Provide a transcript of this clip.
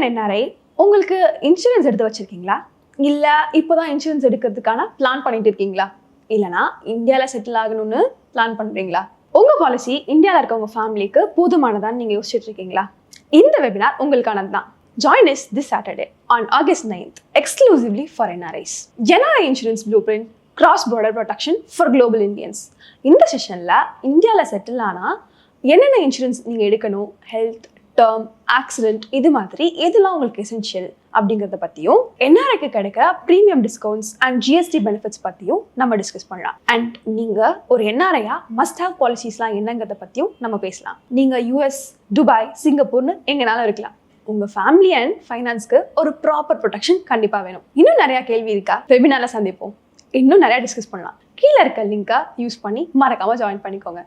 NRI உங்களுக்கு insurance எடுத்து வச்சிருக்கீங்களா? இல்லை இப்போதான் இன்சூரன்ஸ் எடுக்கிறதுக்கான பிளான் பண்ணிட்டு இருக்கீங்களா? இல்லைனா இந்தியாவில் செட்டில் ஆகணும்னு பிளான் பண்ணுறீங்களா? உங்கள் பாலிசி இந்தியாவில் இருக்க உங்கள் ஃபேமிலிக்கு போதுமானதான்னு நீங்கள் யோசிச்சுட்டு இருக்கீங்களா? இந்த வெபினார் உங்களுக்கானது தான். Join us this Saturday on August 9th exclusively for NRIs. NRI Insurance Blueprint Cross-Border Protection for Global Indians. இந்த செஷனில் இந்தியாவில் செட்டில் ஆனால் என்னென்ன இன்சூரன்ஸ் நீங்கள் எடுக்கணும், ஹெல்த், டேர்ம், ஆக்சிடென்ட், இது மாதிரி எதெல்லாம் உங்களுக்கு எசென்ஷியல் அப்படிங்கிறத பற்றியும், என்ஆர்ஐக்கு கிடைக்கிற premium discounts and GST benefits பற்றியும் நம்ம டிஸ்கஸ் பண்ணலாம். அண்ட் நீங்கள் ஒரு என்ஆர்ஐயா மஸ்ட் ஹேவ் பாலிசிஸ்லாம் என்னங்கிறத பற்றியும் நம்ம பேசலாம். நீங்கள் யூஎஸ், துபாய், சிங்கப்பூர்னு எங்கனாலும் இருக்கலாம். உங்கள் ஃபேமிலி அண்ட் ஃபைனான்ஸ்க்கு ஒரு ப்ராப்பர் ப்ரொடெக்ஷன் கண்டிப்பாக வேணும். இன்னும் நிறையா கேள்வி இருக்கா? வெபினாரில் சந்திப்போம். இன்னும் நிறையா டிஸ்கஸ் பண்ணலாம். கீழே இருக்க லிங்கை யூஸ் பண்ணி மறக்காமல் ஜாயின் பண்ணிக்கோங்க.